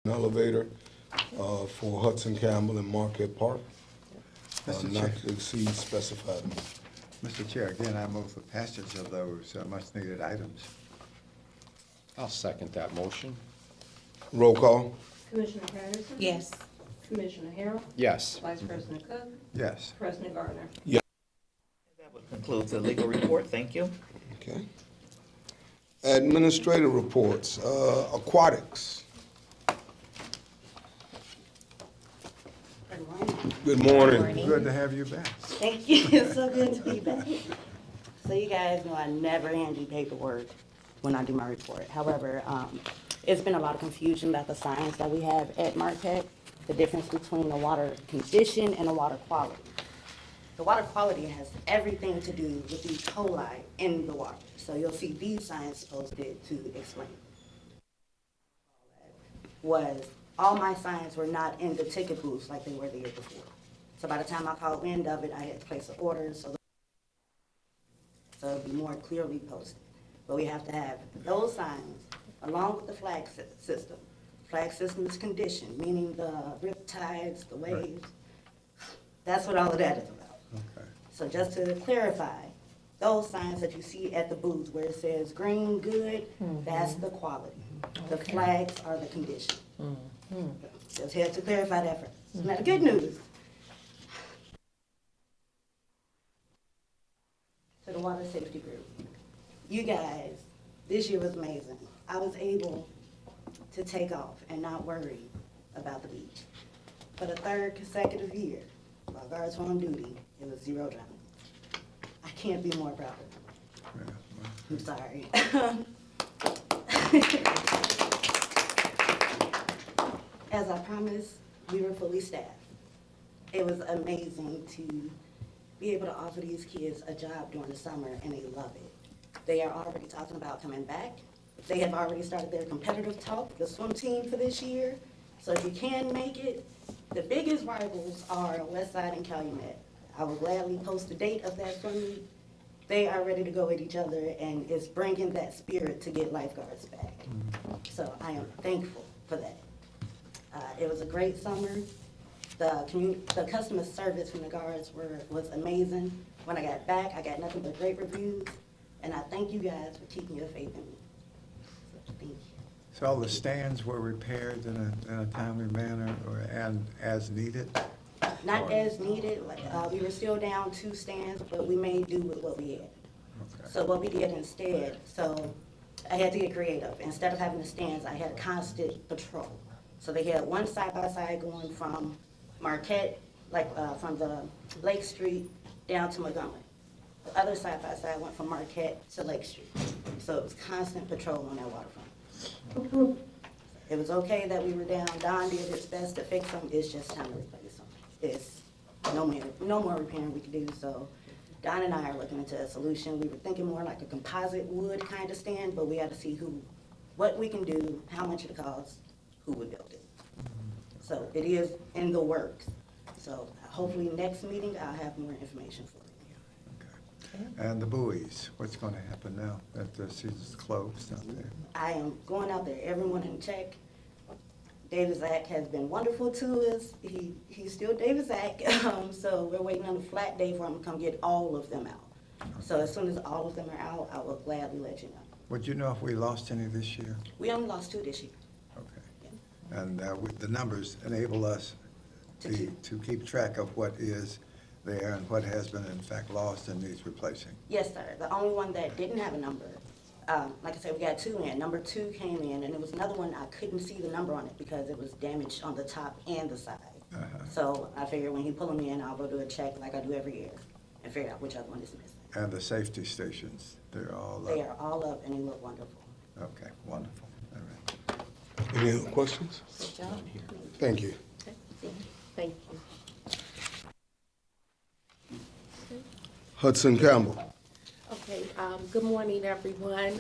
elevator for Hudson Campbell and Marquette Park, Mr. not Chair. to exceed specified amount. Mr. Chair, again, I move for passage of those much-needed items. I'll second that motion. Roll call. Commissioner Patterson? Yes. Commissioner Harrell? Yes. Vice President Cook? Yes. President Gardner? That would conclude the legal report. Thank you. Okay. Administrative reports, aquatics. Good morning. Good to have you back. Thank you. It's so good to be back. So you guys know I never hand you paperwork when I do my report. However, it's been a lot of confusion about the signs that we have at Marquette, the difference between the water condition and the water quality. The water quality has everything to do with the E. coli in the water. So you'll see these signs posted to explain. Was all my signs were not in the ticket booths like they were the year before. So by the time I caught wind of it, I had to place an order so it'd be more clearly posted. But we have to have those signs along with the flag system. Flag system is conditioned, meaning the rip tides, the waves. That's what all of that is about. Okay. So just to clarify, those signs that you see at the booth where it says green, good, that's the quality. The flags are the condition. Just had to clarify that first. Now the good news. To the water safety group. You guys, this year was amazing. I was able to take off and not worry about the beach. For the third consecutive year, while guards were on duty, it was 0 drowning. I can't be more proud of them. Yeah. I'm sorry. As I promised, we were fully staffed. It was amazing to be able to offer these kids a job during the summer, and they love it. They are already talking about coming back. They have already started their competitive talk, the swim team for this year. So if you can make it, the biggest rivals are Westside and Calumet. I will gladly post the date of that swim meet. They are ready to go with each other, and it's bringing that spirit to get lifeguards back. So I am thankful for that. It was a great summer. The customer service from the guards was amazing. When I got back, I got nothing but great reviews, and I thank you guys for keeping your faith in me. So, thank you. So all the stands were repaired in a timely manner and as needed? Not as needed, we were still down 2 stands, but we made do with what we had. Okay. So what we did instead, so I had to get creative. Instead of having the stands, I had constant patrol. So they had one side-by-side going from Marquette, from the Lake Street down to Montgomery. The other side-by-side went from Marquette to Lake Street. So it was constant patrol on that waterfront. It was okay that we were down. Don did his best to fix them. It's just time to replace them. It's no more repairing we can do. So Don and I are looking into a solution. We were thinking more like a composite wood kind of stand, but we had to see what we can do, how much it costs, who would build it. So it is in the works. So hopefully next meeting I'll have more information for you. Okay. And the buoys, what's going to happen now that the season's closed out there? I am going out there, everyone in check. David Zach has been wonderful to us. He's still David Zach. So we're waiting on a flat day for him to come get all of them out. So as soon as all of them are out, I will gladly let you know. Would you know if we lost any this year? We only lost 2 this year. Okay. And the numbers enable us to keep track of what is there and what has been in fact lost and needs replacing. Yes, sir. The only one that didn't have a number, like I said, we got 2 in. Number 2 came in, and there was another one, I couldn't see the number on it because it was damaged on the top and the side. So I figured when he pull them in, I'll go do a check like I do every year and figure out which other one is missing. And the safety stations, they're all up? They are all up, and they look wonderful. Okay, wonderful. All right. Any other questions? Thank you. Thank you. Hudson Campbell. Okay, good morning, everyone.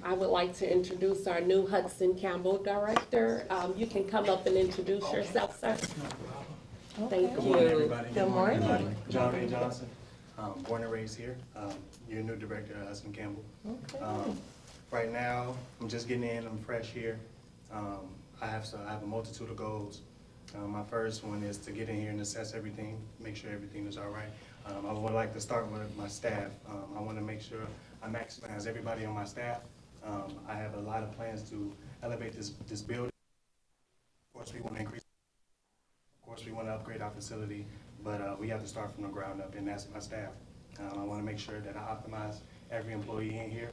I would like to introduce our new Hudson Campbell Director. You can come up and introduce yourself, sir. Thank Good morning, you. everybody. Good morning. John Ray Johnson, born and raised here. Your new director, Hudson Campbell. Okay. Right now, I'm just getting in, I'm fresh here. I have a multitude of goals. My first one is to get in here and assess everything, make sure everything is all right. I would like to start with my staff. I want to make sure I maximize everybody on my staff. I have a lot of plans to elevate this building. Of course, we want to increase. Of course, we want to upgrade our facility, but we have to start from the ground up, and that's my staff. I want to make sure that I optimize every employee in here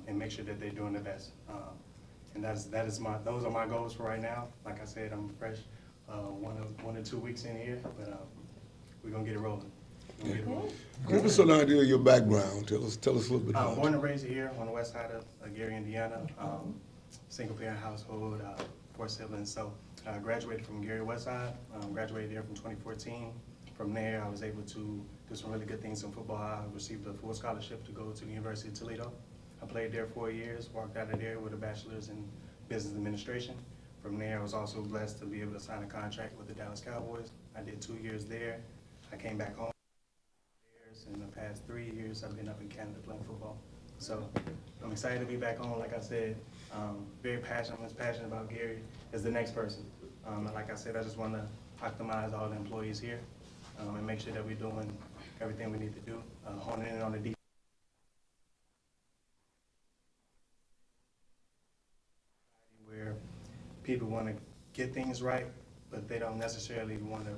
and make sure that they're doing the best. And those are my goals for right now. Like I said, I'm fresh, 1 or 2 weeks in here, but we're gonna get it rolling. Give us an idea of your background. Tell us a little bit about Born you. and raised here on the west side of Gary, Indiana. Single parent household, 4 siblings. So I graduated from Gary West Side, graduated there from 2014. From there, I was able to do some really good things in football. I received a full scholarship to go to the University of Toledo. I played there 4 years, walked out of there with a bachelor's in business administration. From there, I was also blessed to be able to sign a contract with the Dallas Cowboys. I did 2 years there. I came back home. In the past 3 years, I've been up in Canada playing football. So I'm excited to be back home. Like I said, very passionate. I'm as passionate about Gary as the next person. And like I said, I just want to optimize all the employees here and make sure that we're doing everything we need to do, honing in on the defense. Where people want to get things right, but they don't necessarily want to.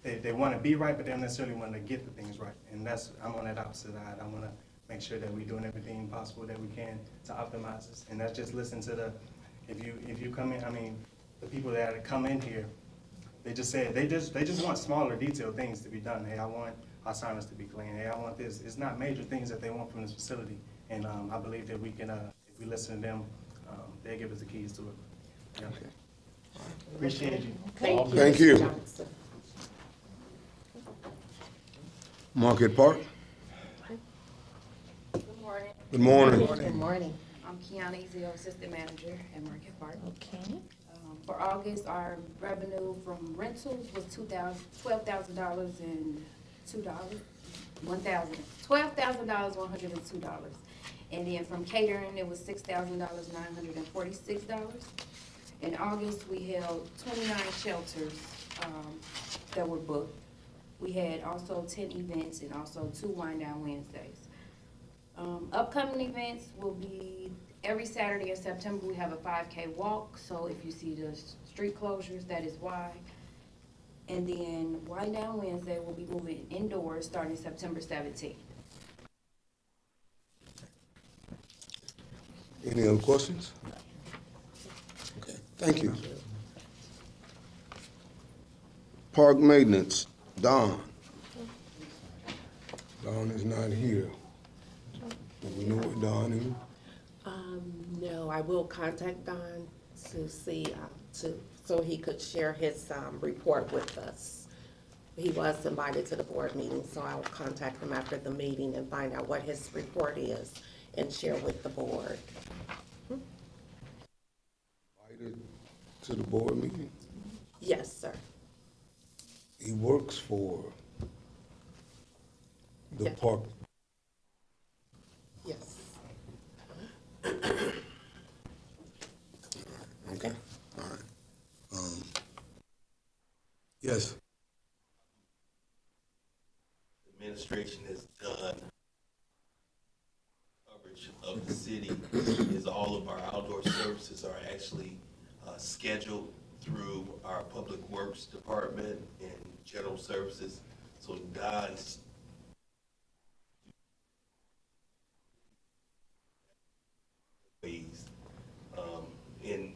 They want to be right, but they don't necessarily want to get the things right. And I'm on that opposite side. I want to make sure that we're doing everything possible that we can to optimize this. And that's just listen to if you come in, I mean, the people that come in here, they just want smaller detailed things to be done. Hey, I want our signage to be clean. Hey, I want this. It's not major things that they want from this facility. And I believe that we can, if we listen to them, they'll give us the keys to it. Yeah. Okay. Appreciate you. Thank you. Mr. Johnson. Market Park. Good morning. Good morning. Good morning. I'm Kiana Ezio, Assistant Manager at Market Park. Okay. For August, our revenue from rentals was $12,000 and $102. And then from catering, it was $6,946. In August, we held 29 shelters that were booked. We had also 10 events and also 2 Wind Down Wednesdays. Upcoming events will be every Saturday in September. We have a 5K walk, so if you see the street closures, that is why. And then Wind Down Wednesday will be moving indoors starting September 17th. Any other questions? Okay, thank you. Park maintenance, Don. Don is not here. Do we know what Don is? No, I will contact Don to see, so he could share his report with us. He was invited to the board meeting, so I'll contact him after the meeting and find out what his report is and share with the board. Invited to the board meeting? Yes, sir. He works for the Yes. park. Yes. Okay, all right. Yes. Administration has done coverage of the city is all of our outdoor services are actually scheduled through our Public Works Department and General Services. So Don's ways in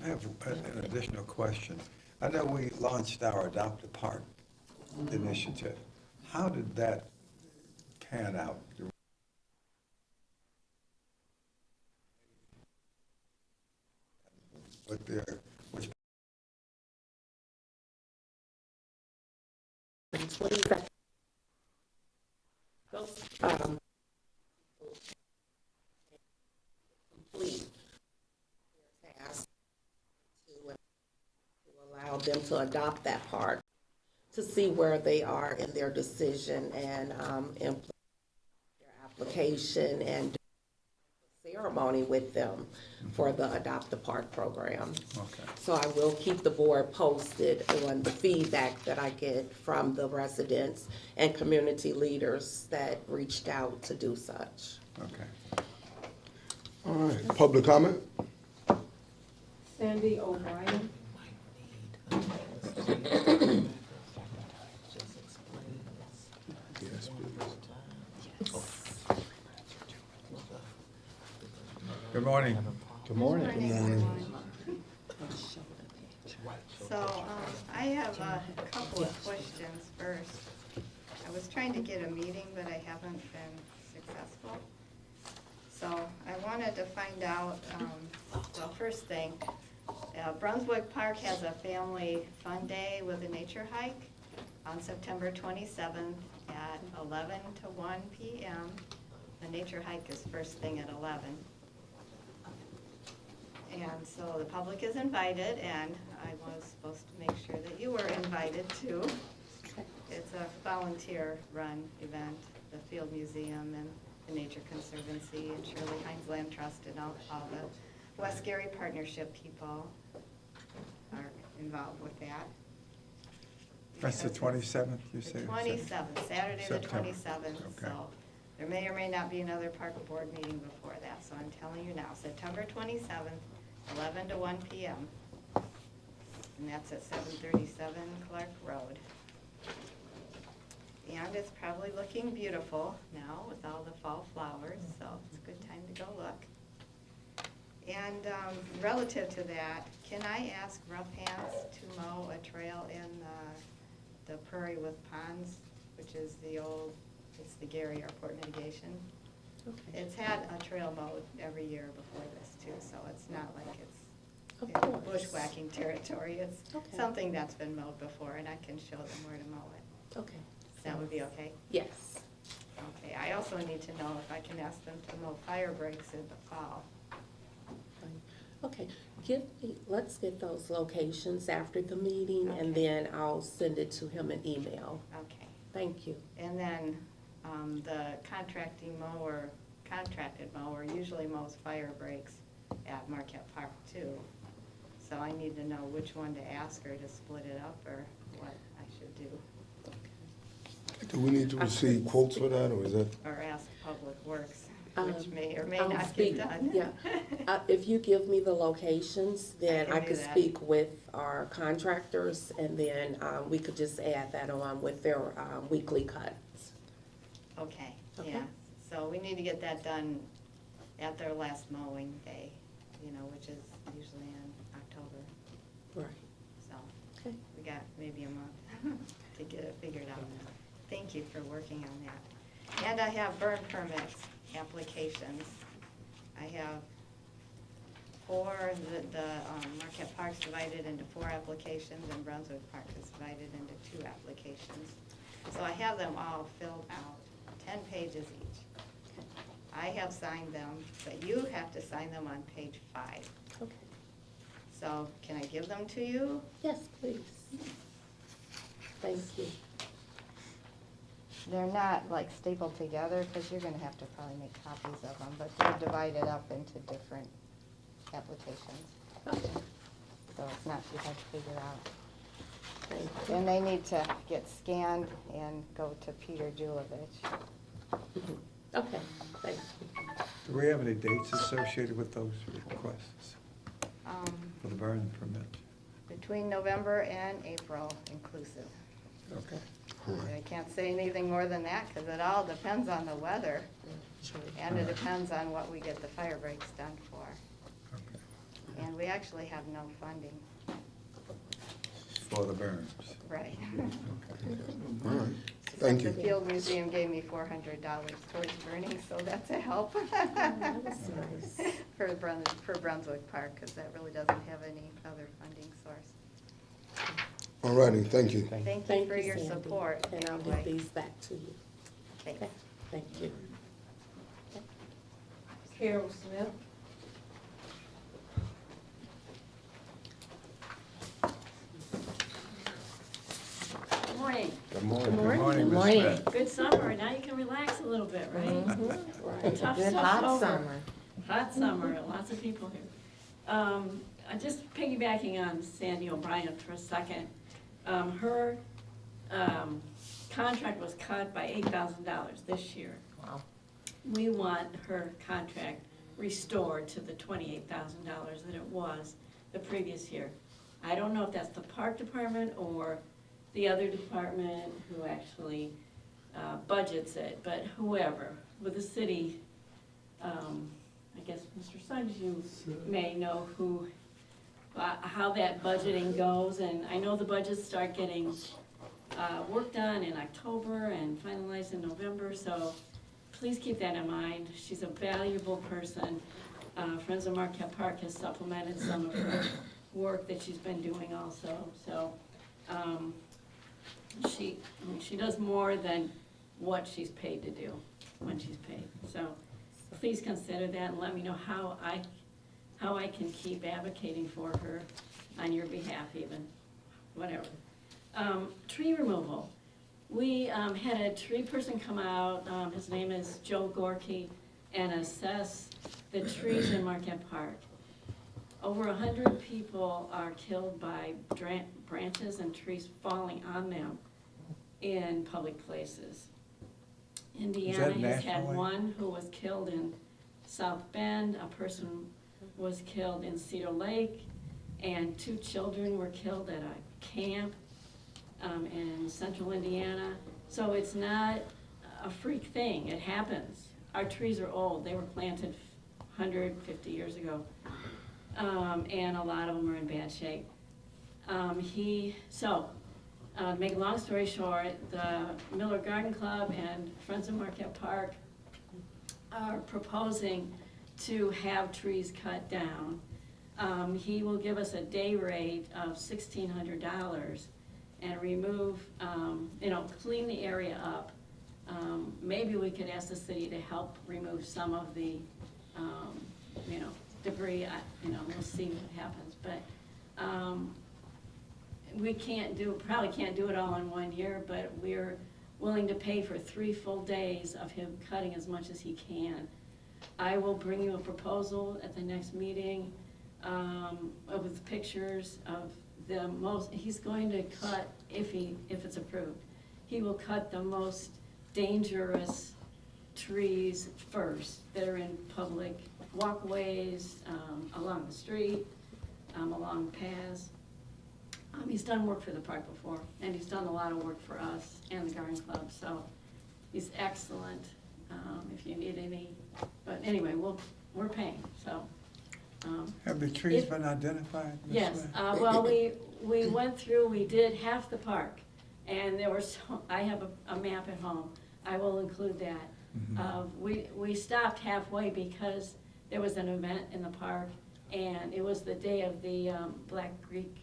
I have an additional question. I know we launched our Adopt a Park initiative. How did that pan out? Which Complete their task to allow them to adopt that part, to see where they are in their decision and implement their application and do a ceremony with them for the Adopt a Park program. Okay. So I will keep the board posted on the feedback that I get from the residents and community leaders that reached out to do such. Okay. All right, public comment? Sandy O'Brien. Yes, please. Good morning. Good morning. Good morning. So, I have a couple of questions first. I was trying to get a meeting, but I haven't been successful. So, I wanted to find out, well, first thing, Brunswick Park has a family fun day with a nature hike on September 27th at 11 to 1 p.m. The nature hike is first thing at 11. And so the public is invited, and I was supposed to make sure that you were invited too. It's a volunteer-run event, the Field Museum and the Nature Conservancy and Shirley Hines Land Trust and all the West Gary Partnership people are involved with that. That's the 27th, you say? The 27th, Saturday the September. 27th, Okay. so there may or may not be another park board meeting before that, so I'm telling you now, September 27th, 11 to 1 p.m. And that's at 737 Clark Road. And it's probably looking beautiful now with all the fall flowers, so it's a good time to go look. And relative to that, can I ask Rough Hands to mow a trail in the Prairie with Ponds, which is it's the Gary Airport mitigation? Okay. It's had a trail mowed every year before this too, so it's not like it's Of in course. bushwhacking territory. It's Okay. something that's been mowed before, and I can show them where to mow it. Okay. That would be okay? Yes. Okay, I also need to know if I can ask them to mow fire breaks in the fall. Okay, let's get those locations after the meeting, and Okay. then I'll send it to him in email. Okay. Thank you. And then the contracted mower usually mows fire breaks at Marquette Park too. So I need to know which one to ask her to split it up or what I should do. Do we need to receive quotes for that, or is that? Or ask Public Works, which may or may I'll not speak- get done. Yeah, if you give me the locations, then can I do could that. speak with our contractors, and then we could just add that on with their weekly cuts. Okay, Okay. yeah. So we need to get that done at their last mowing day, which is usually in October. Right. So Okay. we got maybe a month to get it figured out. Thank you for working on that. And I have burn permits applications. I have four, the Marquette Park's divided into 4 applications, and Brunswick Park is divided into 2 applications. So I have them all filled out, 10 pages each. I have signed them, but you have to sign them on page 5. Okay. So can I give them to you? Yes, please. Thank you. They're not like stapled together, because you're gonna have to probably make copies of them, but they're divided up into different applications. Okay. So it's not too hard to figure out. Thank you. And they need to get scanned and go to Peter Julovich. Okay, thank you. Do we have any dates associated with those requests for the burn permit? Between November and April inclusive. Okay. I can't say anything more than that, because it all depends on the weather, Sure. and it depends on what we get the fire breaks done for. Okay. And we actually have no funding, For the berms. right? All right, thank The you. Field Museum gave me $400 towards burning, so that's a help. That was nice. For Brunswick Park, because that really doesn't have any other funding source. All righty, thank you. Thank you Thank for you, your Sandy. support. And I'll anyway. get these back to you. Thanks. Okay, thank you. Carol Smith. Good morning. Good morning. Good morning, Ms. Morning. Smith. Good summer. Now you can relax a little bit, right? Right. Tough Good stuff's hot over. summer. Hot summer, lots of people here. I'm just piggybacking on Sandy O'Brien for a second. Her contract was cut by $8,000 this year. Wow. We want her contract restored to the $28,000 that it was the previous year. I don't know if that's the park department or the other department who actually budgets it, but whoever, with the city, I guess, Mr. Suggs, you may know who, how that budgeting goes, and I know the budgets start getting worked on in October and finalized in November, so please keep that in mind. She's a valuable person. Friends of Marquette Park has supplemented some of her work that she's been doing also, so she does more than what she's paid to do when she's paid. So please consider that and let me know how I can keep advocating for her on your behalf even, whatever. Tree removal. We had a tree person come out, his name is Joe Gorky, and assess the trees in Marquette Park. Over 100 people are killed by branches and trees falling on them in public places. Indiana has had nationally? one who was killed in South Bend, a person was killed in Cedar Lake, and 2 children were killed at a camp in central Indiana. So it's not a freak thing, it happens. Our trees are old, they were planted 150 years ago, and a lot of them are in bad shape. To make a long story short, the Miller Garden Club and Friends of Marquette Park are proposing to have trees cut down. He will give us a day rate of $1,600 and remove, clean the area up. Maybe we could ask the city to help remove some of the, debris. We'll see what happens. But we probably can't do it all in 1 year, but we're willing to pay for 3 full days of him cutting as much as he can. I will bring you a proposal at the next meeting with pictures of he's going to cut, if it's approved, he will cut the most dangerous trees first that are in public walkways, along the street, along paths. He's done work for the park before, and he's done a lot of work for us and the Garden Club, so he's excellent. If you need any, but anyway, we're paying, so. Have the trees been identified? Ms. Yes, Smith? well, we went through, we did half the park, and there were I have a map at home, I will include that. We stopped halfway because there was an event in the park, and it was the day of the Black Creek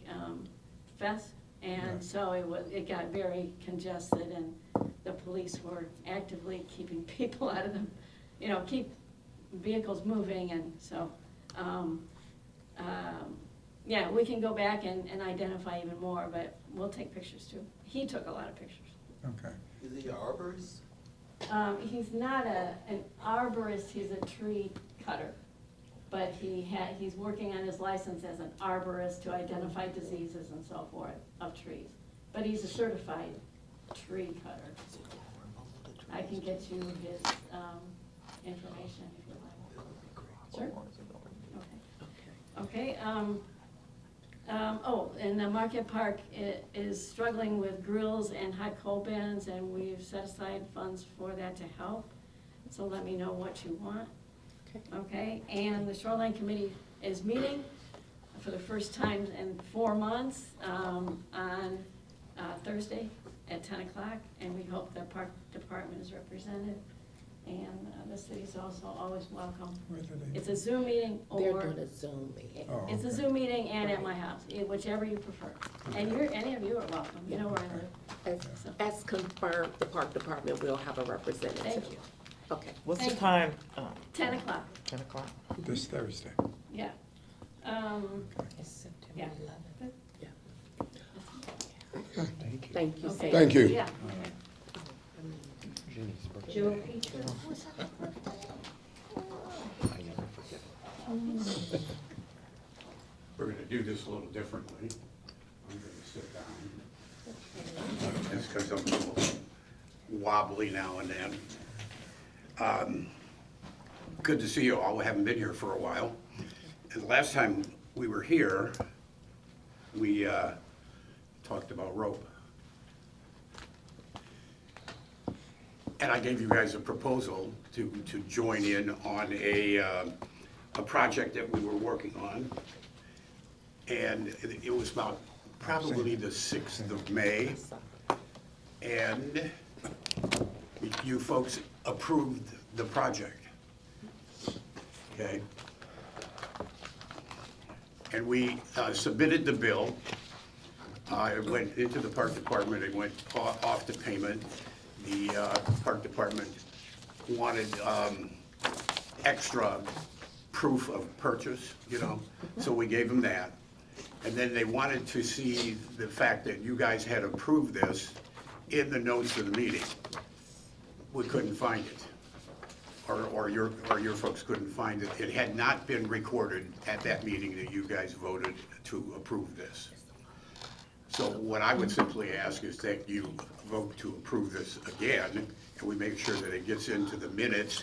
Fest, and so it got very congested, and the police were actively keeping people out of them, keep vehicles moving, and so, yeah, we can go back and identify even more, but we'll take pictures too. He took a lot of pictures. Okay. Is he an arborist? He's not an arborist, he's a tree cutter. But he's working on his license as an arborist to identify diseases and so forth of trees. But he's a certified tree cutter. I can get you his information if you like. Sure? Okay. And the Marquette Park is struggling with grills and hot coal bins, and we've set aside funds for that to help. So let me know what you want. Okay, and the Shoreline Committee is meeting. for the first time in 4 months, on Thursday at 10 o'clock, and we hope the park department is represented. And the city's also always welcome. It's a Zoom meeting They're or, doing a Zoom meeting. Oh, it's a okay. Zoom meeting and at my house, whichever you prefer. And any of you are welcome, you know where I live. As confirmed, the park department will have a representative. Thank you. Okay. What's the Thank you. time? 10 o'clock, 10 o'clock? This Thursday. yeah. It's September Yeah. 11th. Yeah. Thank you. Thank you, Okay. Sam. Thank you. Yeah. Ginny's birthday. Joe Petrie. I never forget. We're gonna do this a little differently. I'm gonna sit down. Just because I'm a little wobbly now and then. Good to see you all. We haven't been here for a while. And the last time we were here, we talked about rope. And I gave you guys a proposal to join in on a project that we were working on. And it was about probably the 6th of May. And you folks approved the project. Okay? And we submitted the bill. It went into the park department, it went off to payment. The park department wanted extra proof of purchase, you know, so we gave them that. And then they wanted to see the fact that you guys had approved this in the notes of the meeting. We couldn't find it, or your folks couldn't find it. It had not been recorded at that meeting that you guys voted to approve this. So what I would simply ask is that you vote to approve this again, and we make sure that it gets into the minutes,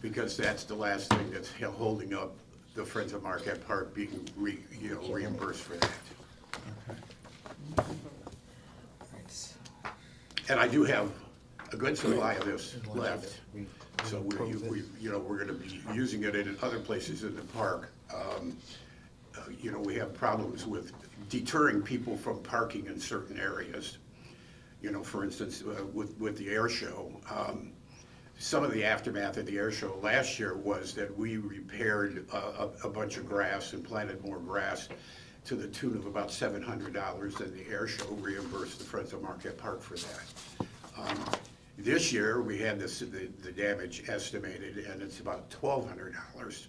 because that's the last thing that's holding up the Friends of Marquette Park being reimbursed for that. And I do have a good supply of this left, so we're gonna be using it in other places in the park. We have problems with deterring people from parking in certain areas. For instance, with the air show, some of the aftermath of the air show last year was that we repaired a bunch of grass and planted more grass to the tune of about $700, and the air show reimbursed the Friends of Marquette Park for that. This year, we had the damage estimated, and it's about $1,200.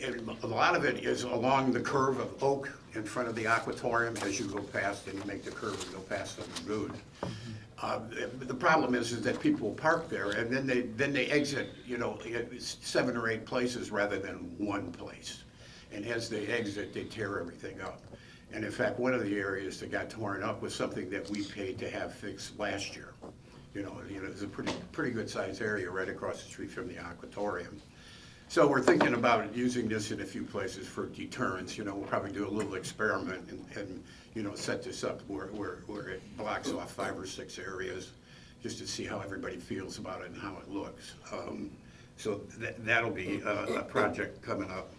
And a lot of it is along the curve of Oak in front of the Aquatorium as you go past and you make the curve and go past the lagoon. The problem is that people park there and then they exit, 7 or 8 places rather than one place. And as they exit, they tear everything up. And in fact, one of the areas that got torn up was something that we paid to have fixed last year. It's a pretty good sized area right across the street from the Aquatorium. So we're thinking about using this in a few places for deterrence. We'll probably do a little experiment and set this up where it blocks off 5 or 6 areas just to see how everybody feels about it and how it looks. So that'll be a project coming up.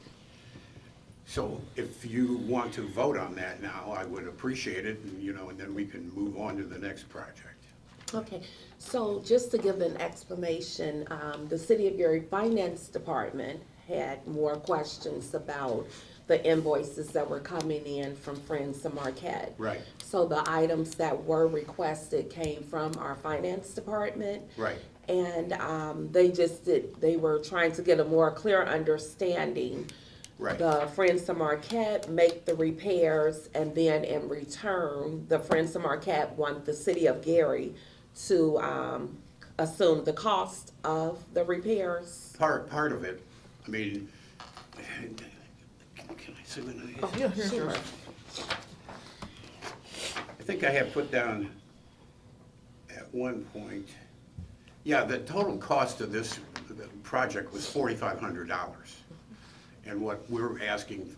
So if you want to vote on that now, I would appreciate it, and then we can move on to the next project. Okay, so just to give an explanation, the City of Gary Finance Department had more questions about the invoices that were coming in from Friends of Marquette. Right. So the items that were requested came from our finance department. Right. And they were trying to get a more clear understanding. Right. The Friends of Marquette make the repairs, and then in return, the Friends of Marquette want the City of Gary to assume the cost of the repairs. Part of it, I mean, can I say what I? Oh, sure. I think I have put down at one point, the total cost of this project was $4,500. And what we're asking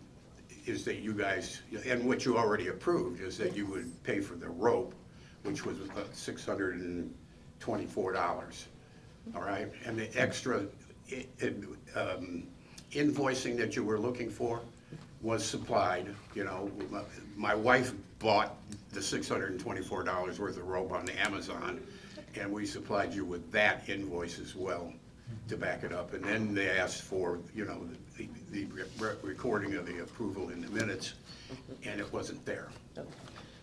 is that you guys, and what you already approved, is that you would pay for the rope, which was $624, all right? And the extra invoicing that you were looking for, was supplied, you know. My wife bought the $624 worth of rope on Amazon, and we supplied you with that invoice as well to back it up. And then they asked for, you know, the recording of the approval in the minutes, and it wasn't there. Okay.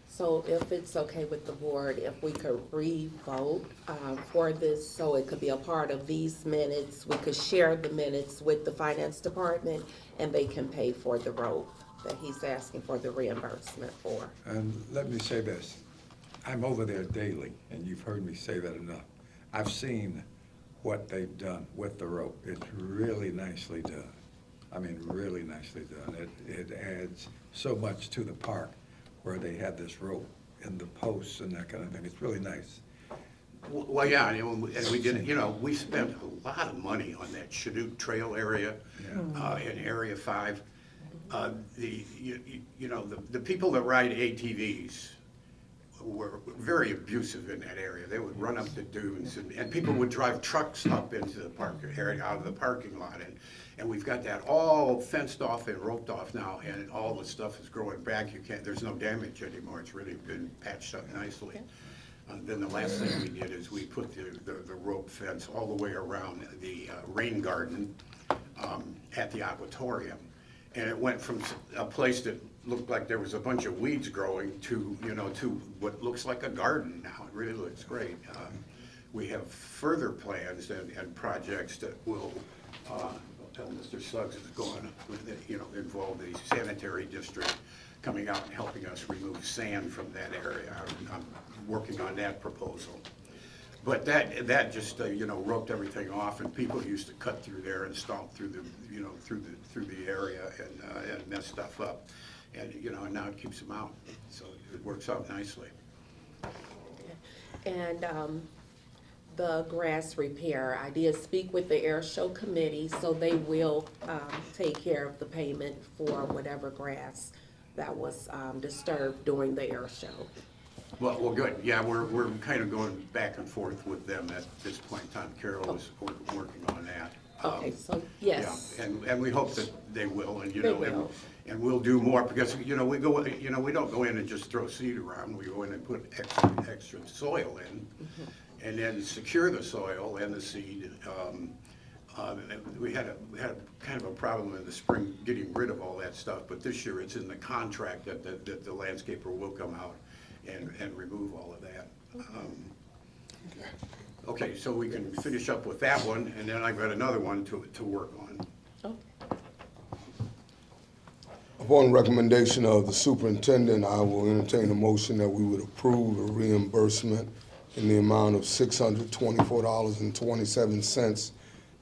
So if it's okay with the board, if we could re-vote for this, so it could be a part of these minutes, we could share the minutes with the finance department, and they can pay for the rope that he's asking for the reimbursement for. And let me say this, I'm over there daily, and you've heard me say that enough. I've seen what they've done with the rope. It's really nicely done. I mean, really nicely done. It adds so much to the park where they had this rope and the posts and that kind of thing. It's really nice. Well, yeah, and we did, you know, we spent a lot of money on that Chinook Trail area, in Area 5. You know, the people that ride ATVs were very abusive in that area. They would run up the dunes, and people would drive trucks up into the park area, out of the parking lot. And we've got that all fenced off and roped off now, and all the stuff is growing back. There's no damage anymore. It's really been patched up nicely. Then the last thing we did is we put the rope fence all the way around the rain garden at the Aquatorium. And it went from a place that looked like there was a bunch of weeds growing to, you know, to what looks like a garden now. It really looks great. We have further plans and projects that will, Mr. Suggs is going, you know, involve the sanitary district coming out and helping us remove sand from that area. I'm working on that proposal. But that just, you know, roped everything off, and people used to cut through there and stomp through the, you know, through the area and mess stuff up. And, you know, and now it keeps them out. So it works out nicely. And the grass repair, I did speak with the air show committee, so they will take care of the payment for whatever grass that was disturbed during the air show. Well, good. Yeah, we're kind of going back and forth with them at this point in time. Carol is working on that. Okay, so yes. Yeah, and we hope that they will, and, you They know, will. and we'll do more, because, you know, we don't go in and just throw seed around. We go in and put extra soil in, and then secure the soil and the seed. We had kind of a problem in the spring getting rid of all that stuff, but this year it's in the contract that the landscaper will come out and remove all of that. Okay, so we can finish up with that one, and then I've got another one to work on. Upon recommendation of the superintendent, I will entertain a motion that we would approve a reimbursement in the amount of $624.27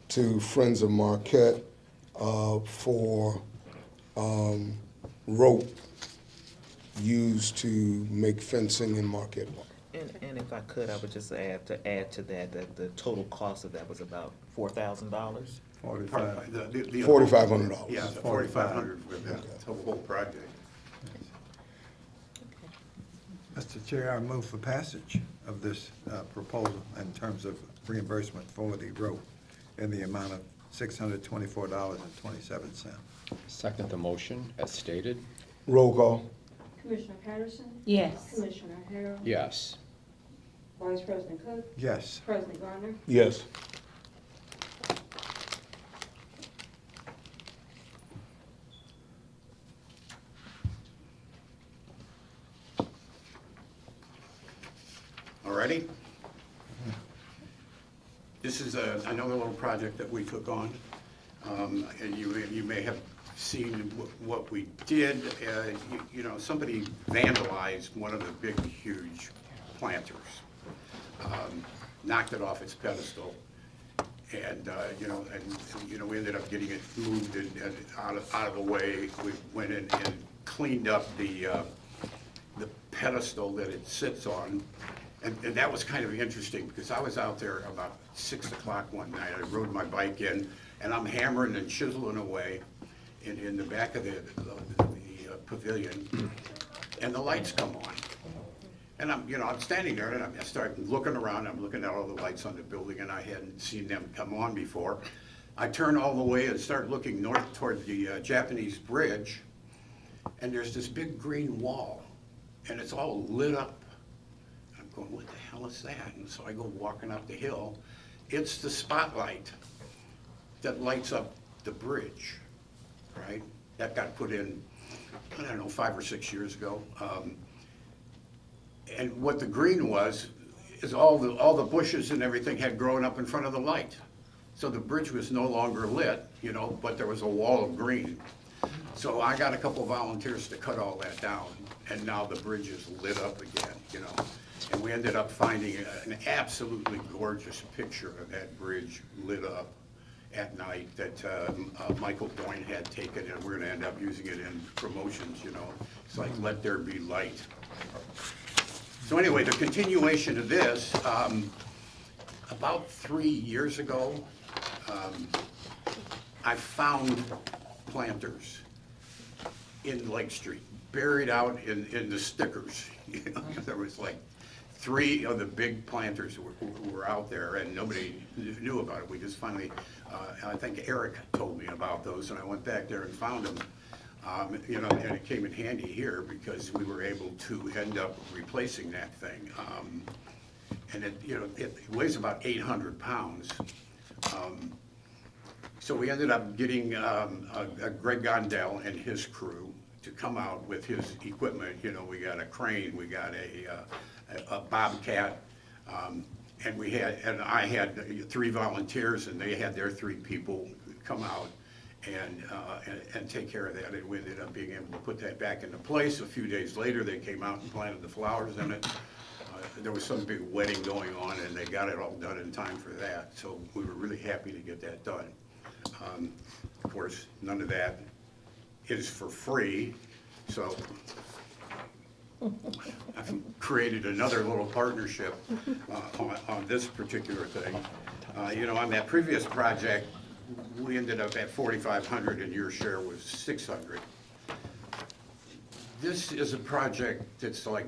to Friends of Marquette for rope used to make fencing in Marquette Park. And if I could, I would just add to that the total cost of that was about $4,000. $4,500. Yeah, the $4,500 for the whole project. Mr. Chair, I move for passage of this proposal in terms of reimbursement for the rope in the amount of $624.27. Second the motion as stated. Roll call. Commissioner Patterson? Yes. Commissioner Harrell? Yes. Vice President Cook? Yes. President Garner? Yes. All righty? This is another little project that we took on, and you may have seen what we did. You know, somebody vandalized one of the big, huge planters, knocked it off its pedestal, and we ended up getting it moved and out of the way. We went in and cleaned up the pedestal that it sits on. And that was kind of interesting, because I was out there about 6 o'clock one night. I rode my bike in, and I'm hammering and chiseling away in the back of the pavilion, and the lights come on. And I'm standing there, and I start looking around. I'm looking at all the lights on the building, and I hadn't seen them come on before. I turn all the way and start looking north toward the Japanese bridge, and there's this big green wall, and it's all lit up. I'm going, what the hell is that? And so I go walking up the hill. It's the spotlight that lights up the bridge, right? That got put in, I don't know, 5 or 6 years ago. And what the green was, is all the bushes and everything had grown up in front of the light. So the bridge was no longer lit, you know, but there was a wall of green. So I got a couple volunteers to cut all that down, and now the bridge is lit up again, you know. And we ended up finding an absolutely gorgeous picture of that bridge lit up at night that Michael Boyne had taken, and we're gonna end up using it in promotions, you know. It's like, let there be light. So anyway, the continuation of this, about 3 years ago, I found planters in Lake Street, buried out in the stickers. You know, there was like 3 of the big planters who were out there, and nobody knew about it. We just finally, I think Eric told me about those, and I went back there and found them. You know, and it came in handy here because we were able to end up replacing that thing. And it, you know, it weighs about 800 pounds. So we ended up getting Greg Gondel and his crew to come out with his equipment. You know, we got a crane, we got a bobcat, and I had 3 volunteers, and they had their 3 people come out and take care of that. And we ended up being able to put that back into place. A few days later, they came out and planted the flowers in it. There was some big wedding going on, and they got it all done in time for that. So we were really happy to get that done. Of course, none of that is for free, so I've created another little partnership on this particular thing. You know, on that previous project, we ended up at $4,500 and your share was $600. This is a project that's like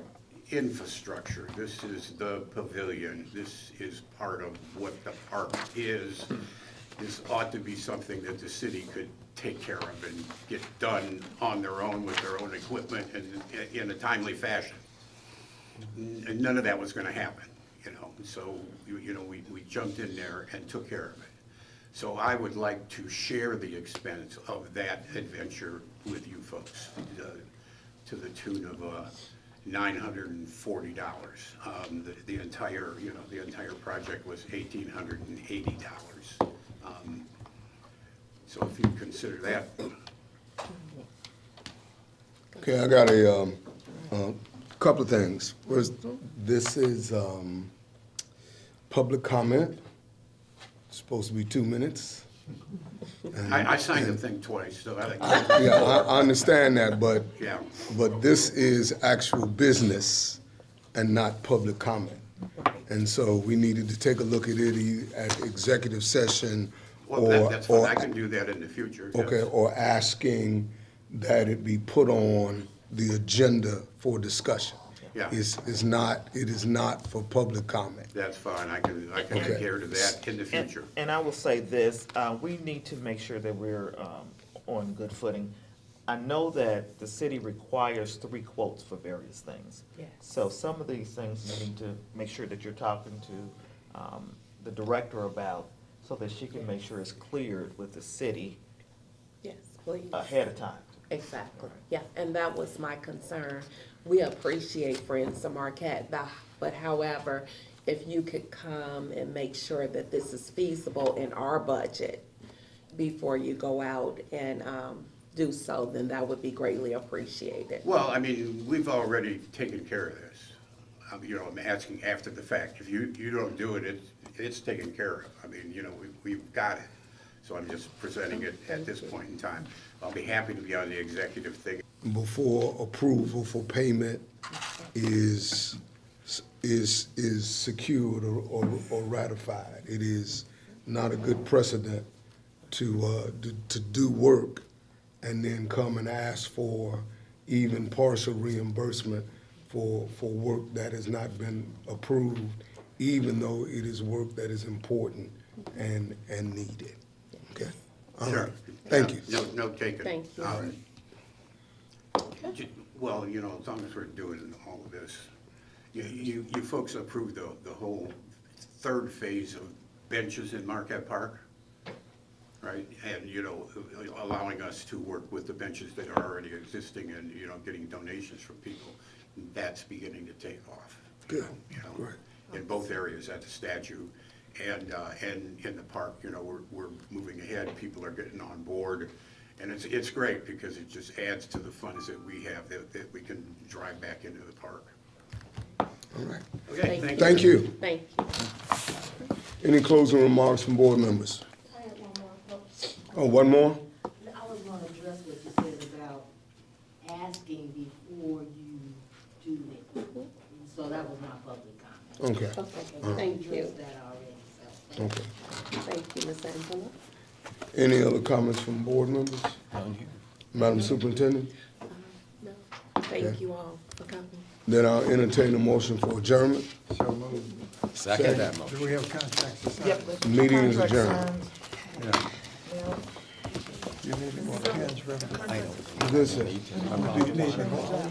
infrastructure. This is the pavilion. This is part of what the park is. This ought to be something that the city could take care of and get done on their own with their own equipment and in a timely fashion. And none of that was gonna happen, you know. So, you know, we jumped in there and took care of it. So I would like to share the expense of that adventure with you folks, to the tune of $940. The entire, you know, the entire project was $1,880. So if you consider that. Okay, I got a couple of things. First, this is public comment. It's supposed to be 2 minutes. I signed the thing twice, so I think. Yeah, I understand that, but Yeah. but this is actual business and not public comment. And so we needed to take a look at it at executive session Well, that's fine, I can do that in the future. yes. okay, or asking that it be put on the agenda for discussion. Yeah. It is not for public comment. That's fine, I can Okay. adhere to that in the future. And I will say this, we need to make sure that we're on good footing. I know that the city requires 3 quotes for various things. Yes. So some of these things you need to make sure that you're talking to the director about, so that she can make sure it's cleared with the city Yes, please. ahead of time. Exactly, yeah, and that was my concern. We appreciate Friends of Marquette, but however, if you could come and make sure that this is feasible in our budget before you go out and do so, then that would be greatly appreciated. Well, I mean, we've already taken care of this. You know, I'm asking after the fact. If you don't do it, it's taken care of. I mean, you know, we've got it. So I'm just presenting it at this point in time. I'll be happy to be on the executive thing. Before approval for payment is secured or ratified. It is not a good precedent to do work and then come and ask for even partial reimbursement for work that has not been approved, even though it is work that is important and needed. Okay? All Sure. right. Thank you. No taken. Thank you. All right. Well, you know, as long as we're doing all of this, you folks approved the whole third phase of benches in Marquette Park, right? And, you know, allowing us to work with the benches that are already existing and, you know, getting donations from people. That's beginning to take off. Good, You know, great. in both areas at the statue and in the park, you know, we're moving ahead. People are getting on board. And it's great because it just adds to the funds that we have that we can drive back into the park. All right. Okay, Thank you. Thank you. Any closing remarks from board members? I have one more. Oh, one more? I was gonna address what you said about asking before you do it. So that was my public comment. Okay, Okay, thank you. Addressed that already, so. okay. Thank you, Ms. Angela. Any other comments from board members? None here. Madam Superintendent? No, thank you all for coming. Then I'll entertain a motion for adjournment. So moved. Second that motion. Do we have contracts to sign? Meeting is adjourned. Yeah. You need any more pens, Reverend? This is. Do you need any more?